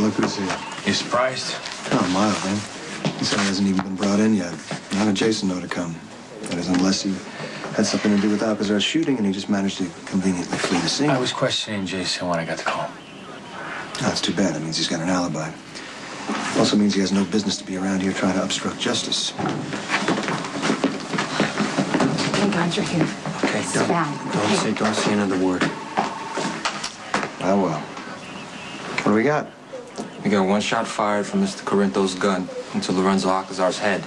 look who's here. You surprised? Oh, mildly. He said he hasn't even been brought in yet. How did Jason know to come? That is, unless he had something to do with Alcazar's shooting and he just managed to conveniently flee the scene. I was questioning Jason when I got the call. That's too bad. That means he's got an alibi. Also means he has no business to be around here trying to obstruct justice. Thank God you're here. Okay, don't say another word. Well. What do we got? We got one shot fired from Mr. Corinthos' gun into Lorenzo Alcazar's head.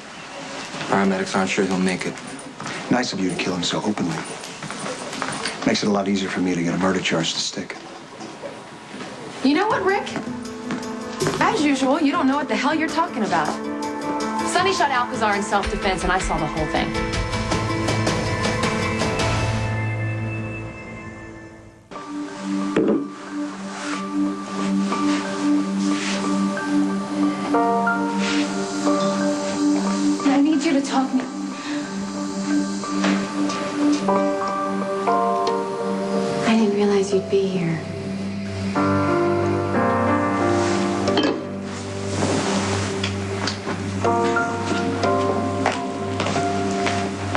Paramedics aren't sure he'll make it. Nice of you to kill him so openly. Makes it a lot easier for me to get a murder charge to stick. You know what, Rick? As usual, you don't know what the hell you're talking about. Sonny shot Alcazar in self-defense, and I saw the whole thing. I need you to talk me. I didn't realize you'd be here.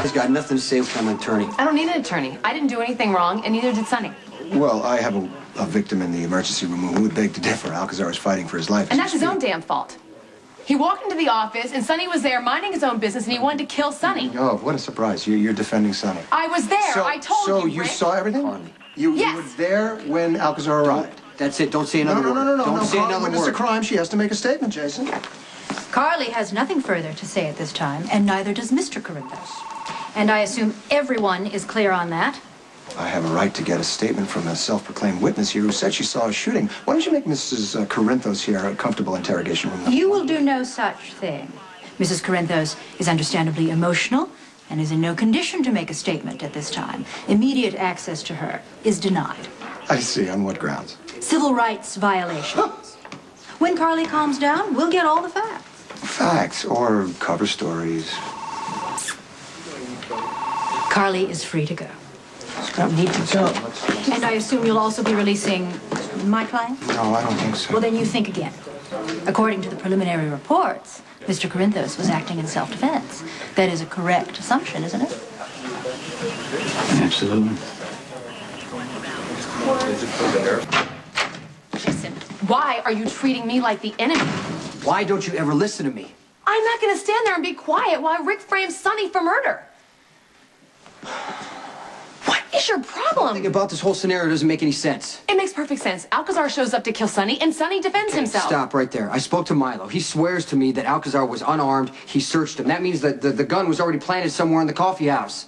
He's got nothing to say from an attorney. I don't need an attorney. I didn't do anything wrong, and neither did Sonny. Well, I have a victim in the emergency room who would beg to differ. Alcazar is fighting for his life. And that's his own damn fault. He walked into the office, and Sonny was there minding his own business, and he wanted to kill Sonny. Oh, what a surprise. You're defending Sonny. I was there. I told you, So you Rick. saw everything? You were there when Alcazar arrived? That's it. Don't say another word. No. Don't say Carly, another witness word. a crime. She has to make a statement, Jason. Carly has nothing further to say at this time, and neither does Mr. Corinthos. And I assume everyone is clear on that. I have a right to get a statement from a self-proclaimed witness here who said she saw a shooting. Why don't you make Mrs. Corinthos here a comfortable interrogation room? You will do no such thing. Mrs. Corinthos is understandably emotional and is in no condition to make a statement at this time. Immediate access to her is denied. I see. On what grounds? Civil rights violations. When Carly calms down, we'll get all the facts. Facts or cover stories. Carly is free to go. Don't need to go. And I assume you'll also be releasing my client? No, I don't think so. Well, then you think again. According to the preliminary reports, Mr. Corinthos was acting in self-defense. That is a correct assumption, isn't it? Absolutely. Listen, why are you treating me like the enemy? Why don't you ever listen to me? I'm not going to stand there and be quiet while Rick frames Sonny for murder. What is your problem? Think about this whole scenario doesn't make any sense. It makes perfect sense. Alcazar shows up to kill Sonny, and Sonny defends himself. Stop right there. I spoke to Milo. He swears to me that Alcazar was unarmed. He searched him. That means that the gun was already planted somewhere in the coffee house.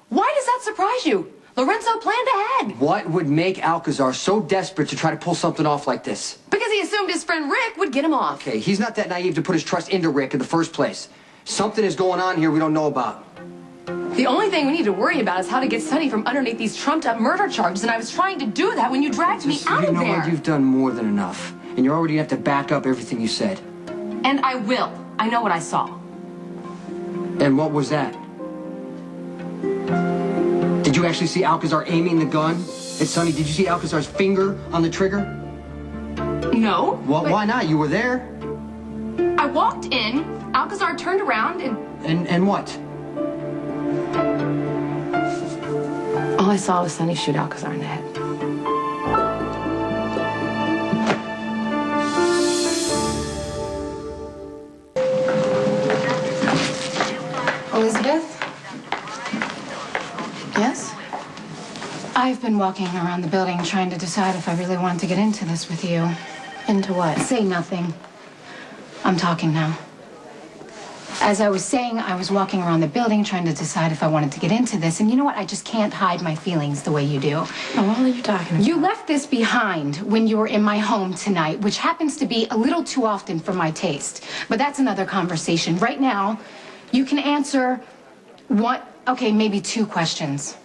Why does that surprise you? Lorenzo planned ahead. What would make Alcazar so desperate to try to pull something off like this? Because he assumed his friend Rick would get him off. Okay, he's not that naive to put his trust into Rick in the first place. Something is going on here we don't know about. The only thing we need to worry about is how to get Sonny from underneath these trumped-up murder charges, and I was trying to do that when you dragged me out of You know there. what? You've done more than enough. And you're already going to have to back up everything you said. And I will. I know what I saw. And what was that? Did you actually see Alcazar aiming the gun at Sonny? Did you see Alcazar's finger on the trigger? No. Well, why not? You were there. I walked in, Alcazar turned around, And what? all I saw was Sonny shoot Alcazar in the head. Elizabeth? Yes? I've been walking around the building trying to decide if I really want to get into this with you. Into what? Say nothing. I'm talking now. As I was saying, I was walking around the building trying to decide if I wanted to get into this. And you know what? I just can't hide my feelings the way you do. Oh, what are you talking about? You left this behind when you were in my home tonight, which happens to be a little too often for my taste. But that's another conversation. Right now, you can answer one, okay, maybe two questions.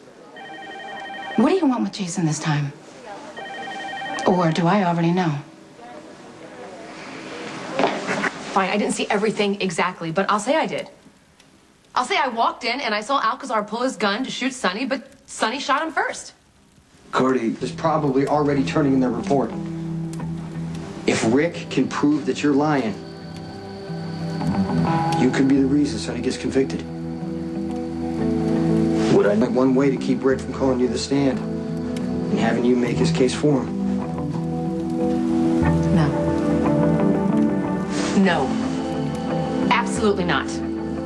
What do you want with Jason this time? Or do I already know? Fine, I didn't see everything exactly, but I'll say I did. I'll say I walked in and I saw Alcazar pull his gun to shoot Sonny, but Sonny shot him first. Cordy Is probably already turning in their report. If Rick can prove that you're lying, you could be the reason Sonny gets convicted. Would I? Like one way to keep Rick from calling you to the stand and having you make his case for him. No. No. Absolutely not.